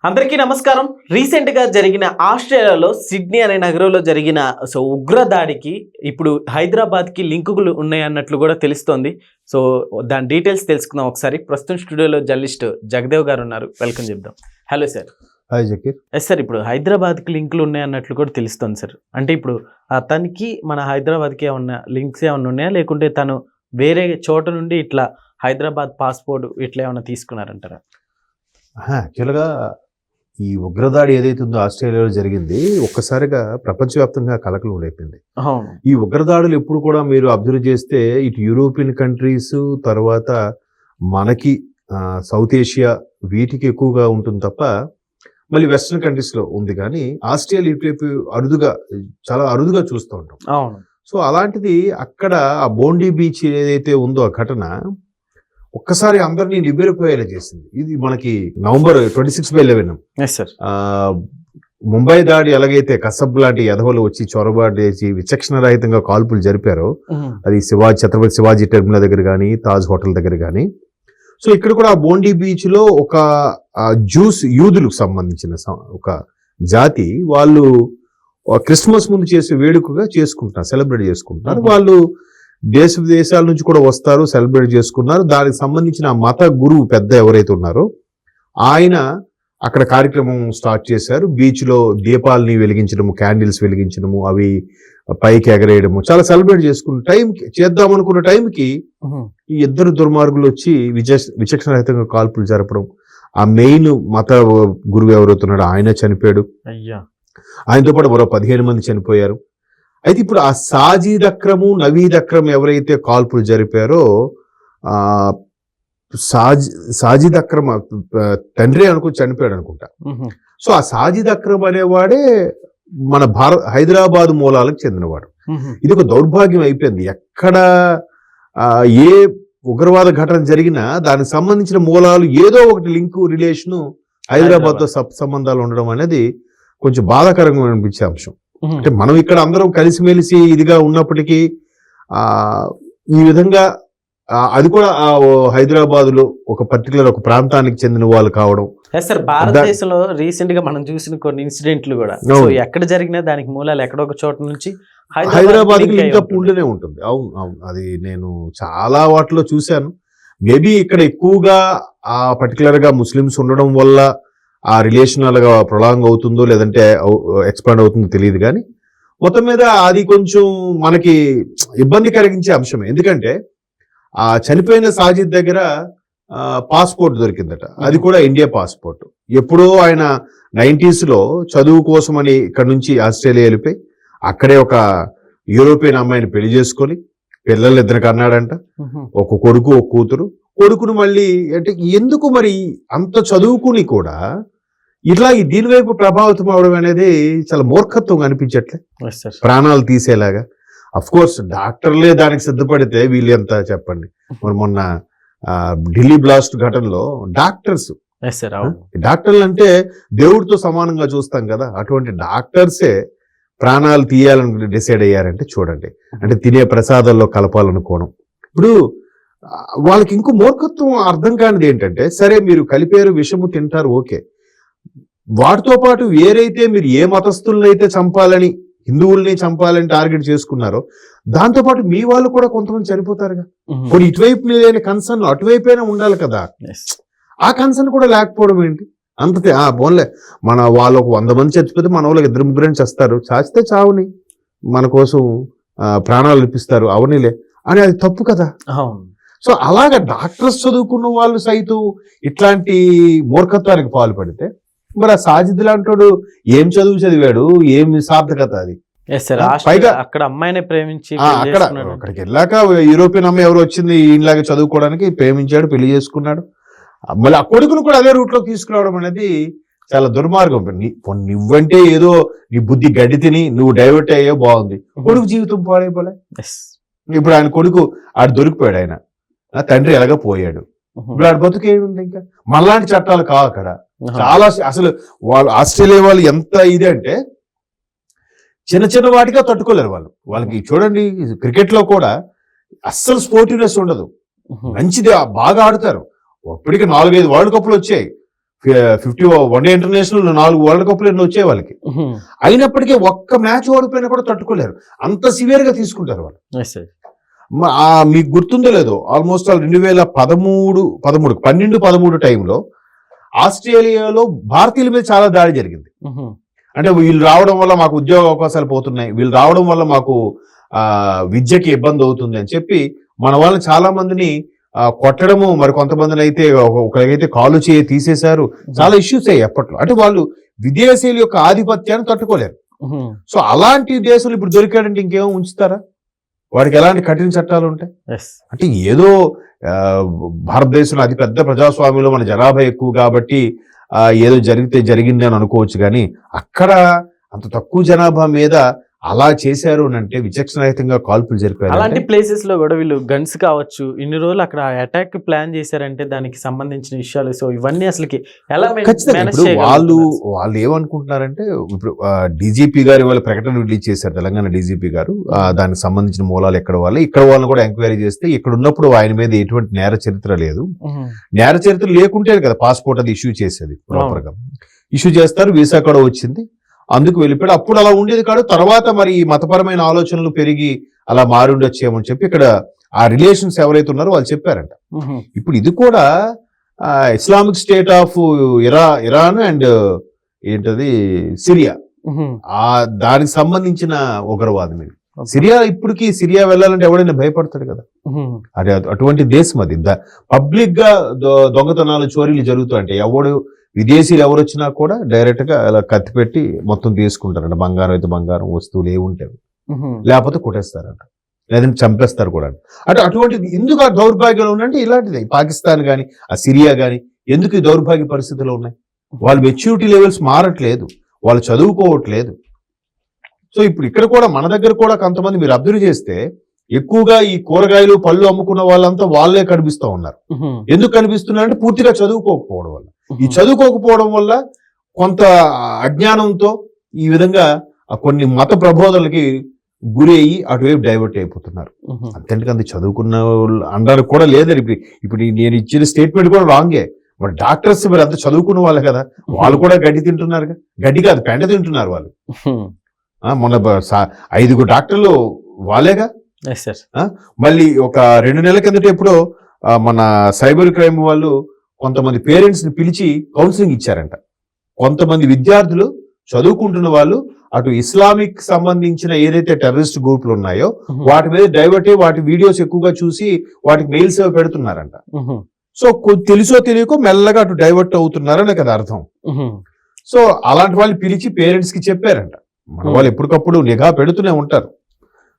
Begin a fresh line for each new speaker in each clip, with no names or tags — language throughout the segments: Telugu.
అందరికీ నమస్కారం. రీసెంట్ గా జరిగిన ఆస్ట్రేలియాలో సిడ్నీ అనే నగరంలో జరిగిన ఉగ్ర దాడికి ఇప్పుడు హైదరాబాద్ కి లింకులు ఉన్నాయి అన్నట్లు కూడా తెలుస్తోంది. సో దాని డీటెయిల్స్ తెలుసుకుందాం ఒకసారి. ప్రస్తుతం స్టూడియోలో జర్నలిస్ట్ జగదేవ్ గారు ఉన్నారు. వెల్కమ్ చెప్దాం. Hello sir.
Hi Zakir.
Yes sir, ఇప్పుడు హైదరాబాద్ కి లింకులు ఉన్నాయి అన్నట్లు కూడా తెలుస్తోంది సార్. అంటే ఇప్పుడు అతనికి మన హైదరాబాద్ కి ఏమన్నా లింక్స్ ఏమన్నా ఉన్నాయా, లేకుంటే తను వేరే చోట నుండి ఇట్లా హైదరాబాద్ పాస్పోర్ట్ ఇట్లా ఏమన్నా తీసుకున్నారంటారా?
యాక్చువల్గా ఈ ఉగ్రదాడి ఏదైతే ఉందో ఆస్ట్రేలియాలో జరిగింది, ఒక్కసారిగా ప్రపంచవ్యాప్తంగా కలకలం రేపింది. ఈ ఉగ్రదాడులు ఎప్పుడు కూడా మీరు అబ్జర్వ్ చేస్తే ఇటు యూరోపియన్ కంట్రీస్, తర్వాత మనకి సౌత్ ఏషియా వీటికి ఎక్కువగా ఉంటుంది తప్ప మళ్ళీ వెస్ట్రన్ కంట్రీస్లో ఉంది. కానీ ఆస్ట్రేలియా ఇటువైపు చాలా అరుదుగా చూస్తూ ఉంటాం. సో అలాంటిది అక్కడ ఆ బోండీ బీచ్ ఏదైతే ఉందో ఆ ఘటన ఒక్కసారి అందరినీ నివ్వెరపోయేలా చేసింది. ఇది మనకి నవంబర్ 26/11 ముంబై దాడి ఎలాగైతే కసబ్ లాంటి ఎదవలు వచ్చి చొరబాటు చేసి విచక్షణ రహితంగా కాల్పులు జరిపారో, అది ఛత్రపతి శివాజీ టెర్మినల్ దగ్గర కానీ తాజ్ హోటల్ దగ్గర కానీ. సో ఇక్కడ కూడా బోండీ బీచ్ లో ఒక యూదులకు సంబంధించిన ఒక జాతి వాళ్ళు క్రిస్మస్ ముందు చేసే వేడుకగా సెలబ్రేట్ చేసుకుంటున్నారు. వాళ్ళు దేశాల నుంచి కూడా వస్తారు, సెలబ్రేట్ చేసుకున్నారు. దానికి సంబంధించిన మత గురువు పెద్ద ఎవరైతే ఉన్నారో ఆయన అక్కడ కార్యక్రమం స్టార్ట్ చేశారు. బీచ్ లో దీపాలని వెలిగించడము, క్యాండిల్స్ వెలిగించడము, అవి పైకి ఎగరేయడము, చాలా సెలబ్రేట్ చేద్దామనుకున్న టైంకి ఈ ఇద్దరు దుర్మార్గులు వచ్చి విచక్షణ రహితంగా కాల్పులు జరపడం. ఆ మెయిన్ మత గురువు ఎవరైతున్నాడో ఆయన చనిపోయాడు. ఆయనతో పాటు మరో 15 మంది చనిపోయారు. అయితే ఇప్పుడు ఆ సాజిద్ అక్రమ్, నవీద్ అక్రమ్ ఎవరైతే కాల్పులు జరిపారో, సాజిద్ అక్రమ్ తండ్రి చనిపోయాడు అనుకుంటా. సో ఆ సాజిద్ అక్రమ్ అనేవాడే మన హైదరాబాద్ మూలాలకు చెందినవాడు. ఇది ఒక దౌర్భాగ్యం అయిపోయింది. ఎక్కడ ఏ ఉగ్రవాద ఘటన జరిగినా దానికి సంబంధించిన మూలాలు ఏదో ఒకటి లింకు, రిలేషను హైదరాబాద్ తో సంబంధాలు ఉండడం అనేది కొంచెం బాధాకరంగా అనిపించే అంశం. అంటే మనం ఇక్కడ అందరం కలిసిమెలిసి ఇదిగా ఉన్నప్పటికీ ఈ విధంగా అది కూడా హైదరాబాద్ లో ఒక పర్టికులర్ ఒక ప్రాంతానికి చెందిన వాళ్ళు కావడం.
సార్, భారతదేశంలో రీసెంట్ గా మనం చూసిన కొన్ని ఇన్సిడెంట్లు కూడా ఎక్కడ జరిగినా దానికి మూలాలు ఎక్కడో ఒక చోట నుంచి
హైదరాబాద్ కి ఇంకా ఉంటూనే ఉంటుంది. అవును అవును, అది నేను చాలా వాటిలో చూశాను. మేబీ ఇక్కడ ఎక్కువగా ఆ పర్టికులర్ గా ముస్లిమ్స్ ఉండడం వల్ల ఆ రిలేషన్ అలాగా ప్రొలాంగ్ అవుతుందో లేదంటే ఎక్స్పాండ్ అవుతుందో తెలియదు. కానీ మొత్తం మీద అది కొంచెం మనకి ఇబ్బంది కలిగించే అంశమే. ఎందుకంటే ఆ చనిపోయిన సాజిద్ దగ్గర పాస్పోర్ట్ దొరికిందట. అది కూడా ఇండియా పాస్పోర్ట్. ఎప్పుడో ఆయన 90s లో చదువు కోసం అని ఇక్కడ నుంచి ఆస్ట్రేలియా వెళ్ళిపోయి అక్కడే ఒక యూరోపియన్ అమ్మాయిని పెళ్లి చేసుకొని పిల్లలు ఇద్దరికి అన్నాడంట. ఒక కొడుకు, ఒక కూతురు. కొడుకును మళ్ళీ అంటే ఎందుకు మరి అంత చదువుకుని కూడా ఇట్లా దీని వైపు ప్రభావితం అవడం అనేది చాలా మూర్ఖత్వం అనిపించట్లే, ప్రాణాలు తీసేలాగా. అఫ్ కోర్స్ డాక్టర్లే దానికి సిద్ధపడితే వీళ్ళు ఎంత చెప్పండి. మరి మొన్న ఢిల్లీ బ్లాస్ట్ ఘటనలో డాక్టర్లు అంటే దేవుడితో సమానంగా చూస్తాం కదా, అటువంటి డాక్టర్సే ప్రాణాలు తీయాలని డిసైడ్ అయ్యారంటే చూడండి. అంటే తినే ప్రసాదాల్లో కలపాలనుకోవడం. ఇప్పుడు వాళ్ళకి ఇంకో మూర్ఖత్వం అర్థం కానిది ఏంటంటే, సరే మీరు కలిపేరు, విషము తింటారు, ఓకే. వాటితో పాటు వేరైతే మీరు ఏ మతస్థులను అయితే చంపాలని, హిందువుల్ని చంపాలని టార్గెట్ చేసుకున్నారో దాంతో పాటు మీ వాళ్ళు కూడా కొంతమంది చనిపోతారుగా. కొన్ని ఇటువైపు లేని కన్సర్న్ అటువైపైనా ఉండాలి కదా. ఆ కన్సర్న్ కూడా లేకపోవడం ఏంటి? అంతే బోన్లే, మన వాళ్ళు ఒక 100 మంది చచ్చిపోతే మన వాళ్ళకి 2-3 చేస్తారు, చాచితే చావుని మన కోసం ప్రాణాలు అర్పిస్తారు, అవనిలే అని, అది తప్పు కదా. సో అలాగా డాక్టర్స్ చదువుకున్న వాళ్ళు సైతం ఇట్లాంటి మూర్ఖత్వానికి పాల్పడితే మరి ఆ సాజిద్ లాంటోడు ఏం చదివాడు, ఏం సార్థకత అది?
పైగా అక్కడ అమ్మాయిని ప్రేమించి
అక్కడికి వెళ్ళాక యూరోపియన్ అమ్మాయి ఎవరు వచ్చింది ఈయనలాగా చదువుకోవడానికి, ప్రేమించాడు, పెళ్లి చేసుకున్నాడు. మళ్ళీ ఆ కొడుకును కూడా అదే రూట్ లో తీసుకురావడం అనేది చాలా దుర్మార్గం. నువ్వంటే ఏదో నీ బుద్ధి గడ్డి తిని నువ్వు డైవర్ట్ అయ్యో బాగుంది, కొడుకు జీవితం పాడైపోలే. ఇప్పుడు ఆయన కొడుకు దొరికిపోయాడు, ఆయన తండ్రి ఎలాగ పోయాడు. ఇప్పుడు ఆడ బతుకేముంది? ఇంకా మళ్ళాంటి చట్టాలు కావు అక్కడ. చాలా అసలు వాళ్ళు ఆస్ట్రేలియా వాళ్ళు ఎంత ఇది అంటే చిన్న చిన్న వాటిగా తట్టుకోలేరు వాళ్ళకి. చూడండి, క్రికెట్ లో కూడా అస్సలు స్పోర్టివ్నెస్ ఉండదు. మంచిది, బాగా ఆడతారు. ఇప్పటికీ 4-5 వరల్డ్ కప్లు వచ్చాయి. 50 వన్డే ఇంటర్నేషనల్ 4 వరల్డ్ కప్లు ఎన్నో వచ్చే వాళ్ళకి. అయినప్పటికీ ఒక్క మ్యాచ్ ఓడిపోయినా కూడా తట్టుకోలేరు, అంత సివియర్ గా తీసుకుంటారు వాళ్ళు. మీకు గుర్తుందో లేదో, ఆల్మోస్ట్ 2012-13 టైంలో ఆస్ట్రేలియాలో భారతీయుల మీద చాలా దాడి జరిగింది. అంటే వీళ్ళు రావడం వల్ల మాకు ఉద్యోగ అవకాశాలు పోతున్నాయి, వీళ్ళు రావడం వల్ల మాకు విద్యకి ఇబ్బంది అవుతుంది అని చెప్పి మన వాళ్ళని చాలా మందిని కొట్టడము, మరి కొంతమందిని అయితే ఒకరికైతే కాలు చేయి తీసేశారు. చాలా ఇష్యూస్ అయ్యాయి అప్పట్లో. అంటే వాళ్ళు విదేశీయుల యొక్క ఆధిపత్యాన్ని తట్టుకోలేరు. సో అలాంటి దేశాలు ఇప్పుడు దొరికాడంటే ఇంకేమో ఉంచుతారా? వాడికి ఎలాంటి కఠిన చట్టాలు ఉంటాయి? అంటే ఏదో భారతదేశంలో అతి పెద్ద ప్రజాస్వామ్యంలో మన జనాభా ఎక్కువ కాబట్టి ఏదో జరిగింది అని అనుకోవచ్చు, కానీ అక్కడ అంత తక్కువ జనాభా మీద అలా చేశారు అని అంటే విచక్షణరహితంగా కాల్పులు జరిపారు.
అలాంటి ప్లేసెస్ లో కూడా వీళ్ళు గన్స్ కావచ్చు, ఇన్ని రోజులు అక్కడ అటాక్ ప్లాన్ చేశారంటే దానికి సంబంధించిన విషయాలు. సో ఇవన్నీ అసలుకి ఎలా
వాళ్ళు ఏమనుకుంటున్నారంటే, ఇప్పుడు డీజీపీ గారు వాళ్ళ ప్రకటన రిలీజ్ చేశారు, తెలంగాణ డీజీపీ గారు. దానికి సంబంధించిన మూలాలు ఎక్కడ వాళ్ళని కూడా ఎంక్వైరీ చేస్తే ఇక్కడ ఉన్నప్పుడు ఆయన మీద ఎటువంటి నేర చరిత్ర లేదు. నేర చరిత్ర లేకుంటే కదా పాస్పోర్ట్ అది ఇష్యూ చేసేది, ప్రాపర్ గా ఇష్యూ చేస్తారు. వీసా కూడా వచ్చింది, అందుకు వెళ్ళిపోయాడు. అప్పుడు అలా ఉండేది కాదు. తర్వాత మరి మతపరమైన ఆలోచనలు పెరిగి అలా మారి ఉండొచ్చేమని చెప్పి ఇక్కడ ఆ రిలేషన్స్ ఎవరైతే ఉన్నారో వాళ్ళు చెప్పారంట. ఇప్పుడు ఇది కూడా Islamic state of Iran and ఏంటది సిరియా, దానికి సంబంధించిన ఉగ్రవాదం ఇది. సిరియా ఇప్పటికి సిరియా వెళ్ళాలంటే ఎవడైనా భయపడతాడు కదా. అది అటువంటి దేశం అది. పబ్లిక్ గా దొంగతనాలు చోరీలు జరుగుతాయంటే ఎవడు విదేశీయులు ఎవరు వచ్చినా కూడా డైరెక్ట్ గా అలా కత్తి పెట్టి మొత్తం తీసుకుంటారంట. బంగారం అయితే బంగారం, వస్తువులు ఏముంటాయి, లేకపోతే కొట్టేస్తారంట, లేదంటే చంపేస్తారు కూడా. అంటే అటువంటిది ఎందుకు ఆ దౌర్భాగ్యాలు ఉన్నాయంటే ఇలాంటిది. పాకిస్తాన్ కానీ ఆ సిరియా కానీ ఎందుకు ఈ దౌర్భాగ్య పరిస్థితులు ఉన్నాయి? వాళ్ళ మెచ్యూరిటీ లెవెల్స్ మారట్లేదు, వాళ్ళు చదువుకోవట్లేదు. సో ఇప్పుడు ఇక్కడ కూడా మన దగ్గర కూడా కొంతమంది మీరు అబ్జర్వ్ చేస్తే ఎక్కువగా ఈ కూరగాయలు పళ్ళు అమ్ముకున్న వాళ్ళంతా వాళ్ళే కనిపిస్తూ ఉన్నారు. ఎందుకు కనిపిస్తున్నారంటే పూర్తిగా చదువుకోకపోవడం వల్ల. ఈ చదువుకోకపోవడం వల్ల కొంత అజ్ఞానంతో ఈ విధంగా కొన్ని మత ప్రబోధనలకి గురి అయ్యి అటువైపు డైవర్ట్ అయిపోతున్నారు. అంతేందుకంత చదువుకున్న అనడానికి కూడా లేదని ఇప్పుడు నేను ఇచ్చిన స్టేట్మెంట్ కూడా రాంగే. మరి డాక్టర్స్ మరి అంత చదువుకున్న వాళ్ళే కదా, వాళ్ళు కూడా గడ్డి తింటున్నారు. గడ్డి కాదు, పెండ తింటున్నారు వాళ్ళు. మొన్న 5 డాక్టర్లు వాళ్ళేగా. మళ్ళీ ఒక 2 నెలల కిందట ఎప్పుడో మన సైబర్ క్రైమ్ వాళ్ళు కొంతమంది పేరెంట్స్ ని పిలిచి కౌన్సిలింగ్ ఇచ్చారంట. కొంతమంది విద్యార్థులు చదువుకుంటున్న వాళ్ళు అటు ఇస్లామిక్ సంబంధించిన ఏదైతే టెర్రరిస్ట్ గ్రూపులు ఉన్నాయో వాటి మీద డైవర్ట్ అయ్యి వాటి వీడియోస్ ఎక్కువగా చూసి వాటికి మెయిల్స్ పెడుతున్నారంట. సో తెలుసో తెలియకో మెల్లగా అటు డైవర్ట్ అవుతున్నారని కదా అర్థం. సో అలాంటి వాళ్ళు పిలిచి పేరెంట్స్ కి చెప్పారంట. మన వాళ్ళు ఎప్పటికప్పుడు నిఘా పెడుతూనే ఉంటారు.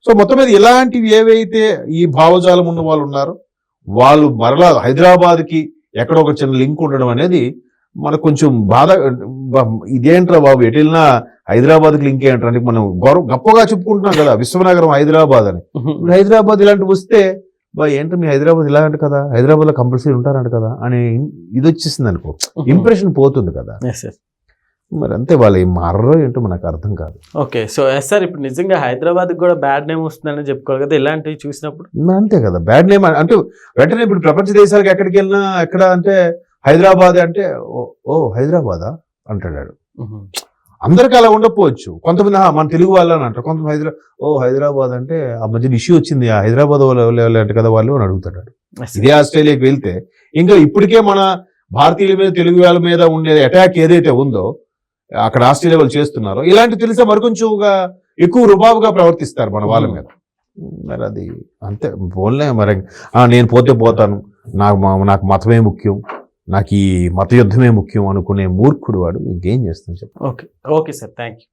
సో మొత్తం మీద ఇలాంటివి ఏవైతే ఈ భావజాలం ఉన్న వాళ్ళు ఉన్నారో వాళ్ళు మరలా హైదరాబాద్కి ఎక్కడో ఒక చిన్న లింక్ ఉండడం అనేది మనకు కొంచెం బాధ. ఇదేంట్రా బాబు, ఎటు వెళ్ళినా హైదరాబాద్కి లింక్ ఏంట్రా అని మనం గొప్పగా చెప్పుకుంటున్నాం కదా, విశ్వనగరం హైదరాబాద్ అని. హైదరాబాద్ ఇలాంటివి వస్తే ఏంటో మీ హైదరాబాద్ ఇలాంటి కదా, హైదరాబాద్ లో కంపల్సరీ ఉంటారంట కదా అని ఇది వచ్చేసింది అనుకో, ఇంప్రెషన్ పోతుంది కదా. మరి అంతే, వాళ్ళు ఏం మారో ఏంటో మనకు అర్థం కాదు.
ఓకే, సో సార్ ఇప్పుడు నిజంగా హైదరాబాద్ కూడా బ్యాడ్ నేమ్ వస్తుందని చెప్పుకోవాలి కదా ఇలాంటివి చూసినప్పుడు.
అంతే కదా, బ్యాడ్ నేమ్ అంటే వెంటనే ఇప్పుడు ప్రపంచ దేశాలకు ఎక్కడికి వెళ్ళినా ఎక్కడ అంటే హైదరాబాద్ అంటే ఓ హైదరాబాదా అంటాడు. అందరికి అలా ఉండకపోవచ్చు, కొంతమంది మన తెలుగు వాళ్ళని అంటారు, కొంతమంది హైదరాబాద్ అంటే ఆ మధ్యన ఇష్యూ వచ్చింది, ఆ హైదరాబాద్ వాళ్ళు అంటే కదా వాళ్ళు అని అడుగుతాడు. ఇదే ఆస్ట్రేలియాకి వెళ్తే ఇంకా ఇప్పటికే మన భారతీయుల మీద తెలుగు వాళ్ళ మీద ఉండే అటాక్ ఏదైతే ఉందో అక్కడ ఆస్ట్రేలియా వాళ్ళు చేస్తున్నారో ఇలాంటి తెలిసే మరికొంచెంగా ఎక్కువ రుబాబుగా ప్రవర్తిస్తారు మన వాళ్ళ మీద. మరి అది అంతే పోన్లే. మరి నేను పోతే పోతాను, నాకు మతమే ముఖ్యం, నాకు ఈ మత యుద్ధమే ముఖ్యం అనుకునే మూర్ఖుడు వాడు ఇంకేం చేస్తాను చెప్పు.
Okay sir, thank you.